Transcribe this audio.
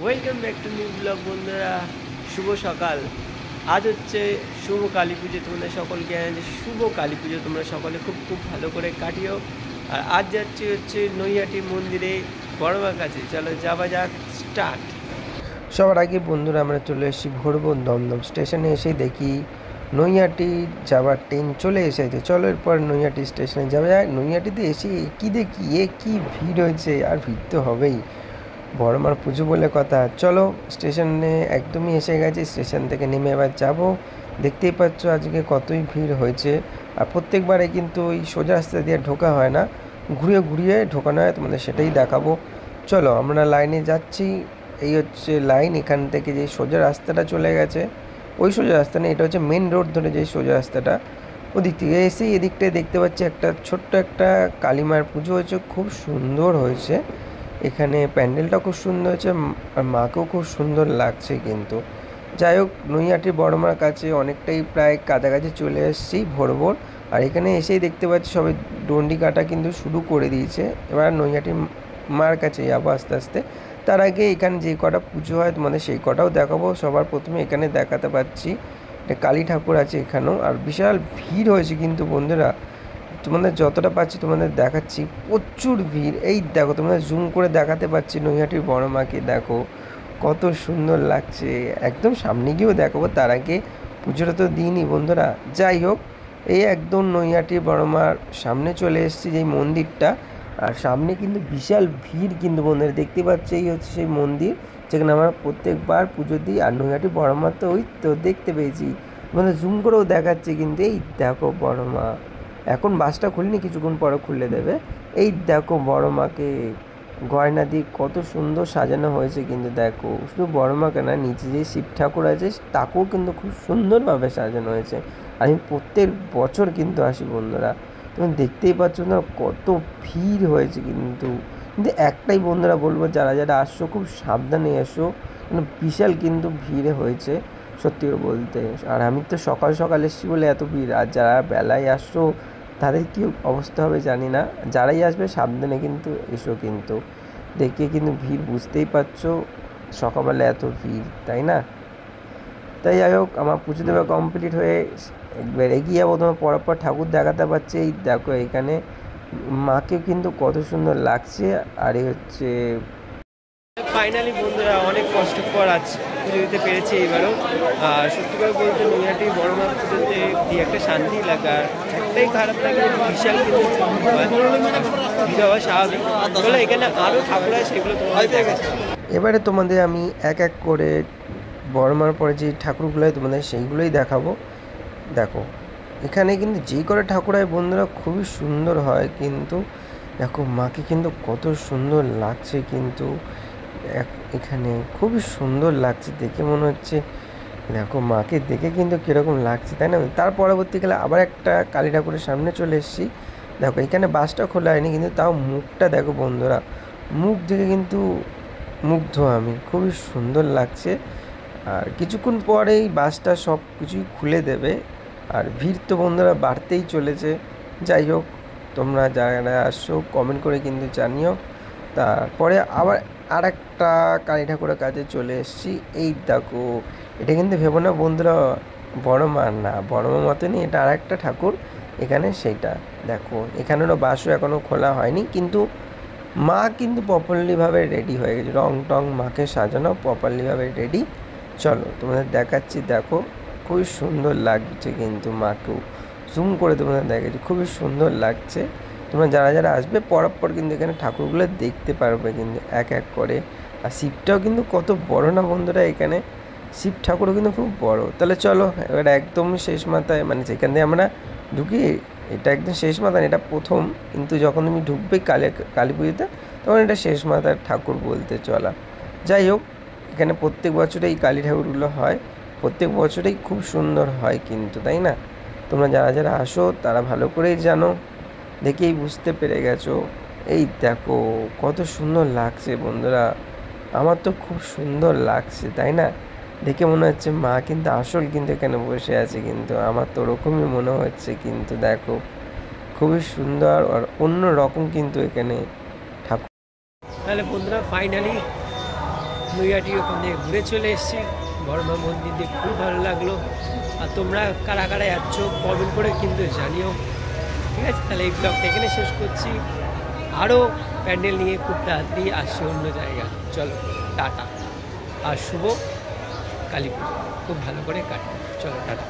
Welcome back to new blog. বন্ধুরা, শুভ সকাল। আজ হচ্ছে শুভ কালী পুজো। তোমাদের সকলকে শুভ কালী পুজো। তোমরা সকলে খুব খুব ভালো করে কাটিও। আর আজ যাচ্ছি হচ্ছে নৈহাটি মন্দিরে বড়মার কাছে। চলো যাওয়া যাক, স্টার্ট। সবার আগে বন্ধুরা আমরা চলে এসেছি ভোরভোর দমদম স্টেশনে। এসেই দেখি নৈহাটি যাওয়ার ট্রেন চলে এসেছে। চলো এরপর নৈহাটি স্টেশনে যাওয়া যায়। নৈহাটিতে এসে কী দেখি, কি ভিড় হয়েছে, আর ভিড় তো হবেই, বড়মার পুজো বলে কথা। চলো স্টেশনে একদমই এসে গেছি। স্টেশন থেকে নেমে এবার যাব। দেখতেই পাচ্ছ আজকে কতই ভিড় হয়েছে। আর প্রত্যেকবারে কিন্তু ওই সোজা রাস্তা দিয়ে ঢোকা হয় না, ঘুরিয়ে ঘুরিয়ে ঢোকানো হয়। তোমাদের সেটাই দেখাবো। চলো আমরা লাইনে যাচ্ছি। এই হচ্ছে লাইন। এখান থেকে যে সোজা রাস্তাটা চলে গেছে, ওই সোজা রাস্তা নেই, এটা হচ্ছে মেন রোড ধরে যে সোজা রাস্তাটা, ওদিক থেকে এসেই এদিকটায় দেখতে পাচ্ছি একটা ছোট্ট একটা কালীমার পুজো হয়েছে। খুব সুন্দর হয়েছে। এখানে প্যান্ডেলটা খুব সুন্দর হয়েছে, আর মাকেও খুব সুন্দর লাগছে। কিন্তু যাই হোক, নৈহাটির বড়মার কাছে অনেকটাই প্রায় কাছাকাছি চলে এসেছি ভোর ভোর। আর এখানে এসেই দেখতে পাচ্ছি সবাই ডন্ডি কাটা কিন্তু শুরু করে দিয়েছে। এবার নৈহাটির মার কাছে যাবো আস্তে আস্তে। তার আগে এখানে যে কটা পুজো হয় তোমাদের সেই কটাও দেখাবো। সবার প্রথমে এখানে দেখাতে পাচ্ছি কালী ঠাকুর আছে এখানেও। আর বিশাল ভিড় হয়েছে কিন্তু বন্ধুরা, তোমাদের যতটা পাচ্ছি তোমাদের দেখাচ্ছি। প্রচুর ভিড়। এই দেখো, তোমাদের জুম করে দেখাতে পাচ্ছি নৈহাটির বড়মাকে। দেখো কত সুন্দর লাগছে। একদম সামনে গিয়েও দেখাবো, তার আগে পুজোটা তো দিইনি বন্ধুরা। যাই হোক, এই একদম নৈহাটির বড়মার সামনে চলে এসেছি, যেই মন্দিরটা। আর সামনে কিন্তু বিশাল ভিড় কিন্তু বন্ধুরা দেখতে পাচ্ছি। এই হচ্ছে সেই মন্দির যেখানে আমরা প্রত্যেকবার পুজো দিই। আর নৈহাটি বড়মা তো ওই তো দেখতে পেয়েছি, মানে জুম করেও দেখাচ্ছে কিন্তু। এই দেখো বড়মা, এখন বাসটা খুলিনি, কিছুক্ষণ পরে খুলে দেবে। এই দেখো বড়মাকে গয়না দিয়ে কত সুন্দর সাজানো হয়েছে কিন্তু। দেখো শুধু বড়মাকে না, নিচে যে শিব ঠাকুর আছে তাকেও কিন্তু খুব সুন্দরভাবে সাজানো হয়েছে। আমি প্রত্যেক বছর কিন্তু আসি বন্ধুরা। তুমি দেখতেই পাচ্ছ না কত ভিড় হয়েছে কিন্তু। কিন্তু একটাই বন্ধুরা বলবো, যারা যারা আসছো খুব সাবধানে এসো, বিশাল কিন্তু ভিড় হয়েছে সত্যি করে বলতে। আর আমি তো সকাল সকাল এসেছি বলে এত ভিড়। আর যারা বেলায় আসছো তাদের কী অবস্থা হবে জানি না। যারাই আসবে সাবধানে কিন্তু এসো। কিন্তু দেখে কিন্তু ভিড় বুঝতেই পারছো, সকালবেলা এত ভিড়, তাই না? তাই যাই হোক, আমার পুজো দেওয়া কমপ্লিট হয়ে একবার এগিয়ে যাবো। তোমার পরপর ঠাকুর দেখাতে পারছি। এই দেখো এখানে মাকে কিন্তু কত সুন্দর লাগছে। আর এই হচ্ছে ফাইনালি বন্ধুরা, অনেক কষ্ট পর আজ পুজো দিতে পেরেছি এইবারও। আর সত্যি করে বলতে নৈহাটি বড়মা পুজোতে দিয়ে একটা শান্তি লাগা, একটাই খারাপ লাগে, বিশাল কিন্তু ভিড় হওয়া স্বাভাবিক। বলে এখানে আরও ঠাকুর আছে, সেগুলো তোমাদের দেখাচ্ছে। এবারে তোমাদের আমি এক এক করে বড়মার পরে যে ঠাকুরগুলো হয় তোমাদের সেইগুলোই দেখাবো। দেখো এখানে কিন্তু যে করে ঠাকুর হয় বন্ধুরা খুবই সুন্দর হয় কিন্তু। দেখো মাকে কিন্তু কত সুন্দর লাগছে কিন্তু। এখানে খুবই সুন্দর লাগছে দেখে, মনে হচ্ছে দেখো মাকে দেখে কিন্তু কীরকম লাগছে, তাই না? তার পরবর্তীকালে আবার একটা কালী ঠাকুরের সামনে চলে এসেছি। দেখো এখানে বাসটা খোলা হয়নি কিন্তু তাও মুখটা দেখো বন্ধুরা, মুখ দেখে কিন্তু মুগ্ধ আমি। খুবই সুন্দর লাগছে। আর কিছুক্ষণ পরেই বাসটা সব কিছুই খুলে দেবে। আর ভিড় তো বন্ধুরা বাড়তেই চলেছে। যাই হোক, তোমরা যারা আসছো কমেন্ট করে কিন্তু জানিও। তারপরে আবার আর একটা কালী ঠাকুরের কাছে চলে এসেছি। এই দেখো, এটা কিন্তু ভেবো না বন্ধুরা বড়মা না, বড়মা মতনই এটা আর একটা ঠাকুর এখানে, সেইটা দেখো। এখানেরও বাসও এখনও খোলা হয়নি কিন্তু মা কিন্তু প্রপারলিভাবে রেডি হয়ে গেছে। রং টং মাকে সাজানো প্রপারলিভাবে রেডি। চলো তোমাদের দেখাচ্ছি। দেখো খুবই সুন্দর লাগছে কিন্তু মাকেও জুম করে তোমাদের দেখাচ্ছি, খুবই সুন্দর লাগছে। তোমরা যারা যারা আসবে পরপর কিন্তু এখানে ঠাকুরগুলো দেখতে পারবে কিন্তু এক এক করে। আর শিবটাও কিন্তু কত বড় না বন্ধুরা, এখানে শিব ঠাকুরও কিন্তু খুব বড়। তাহলে চলো এবার একদম শেষ মাথায়, মানে যেখান দিয়ে আমরা ঢুকি এটা একদম শেষ মাথায়, এটা প্রথম। কিন্তু যখন তুমি ঢুকবে কালী পুজোতে তখন এটা শেষ মাথার ঠাকুর বলতে চলা। যাই হোক, এখানে প্রত্যেক বছরে এই কালী ঠাকুরগুলো হয়, প্রত্যেক বছরেই খুব সুন্দর হয় কিন্তু, তাই না? তোমরা যারা যারা আসো তারা ভালো করেই জানো, দেখেই বুঝতে পেরে গেছো। এই দেখো কত সুন্দর লাগছে বন্ধুরা, আমার তো খুব সুন্দর লাগছে, তাই না? দেখে মনে হচ্ছে মা কিন্তু আসল কিন্তু এখানে বসে আছে কিন্তু, আমার তো ওরকমই মনে হচ্ছে কিন্তু। দেখো খুবই সুন্দর আর অন্য রকম কিন্তু এখানে ঠাকুর। তাহলে বন্ধুরা ফাইনালি নৈহাটি ওখান থেকে ঘুরে চলে এসেছি। বড়মা মন্দির দিয়ে খুব ভালো লাগলো। আর তোমরা কারা কারা যাচ্ছ কমেন্ট করে কিন্তু জানিও, ঠিক আছে? তাহলে এই ব্লগটা এখানে শেষ করছি। আরও প্যান্ডেল নিয়ে খুব তাড়াতাড়ি আসছে অন্য জায়গা। চলো টাটা, আর শুভ কালী পুজো খুব ভালো করে কাটবে। চলো টাটা।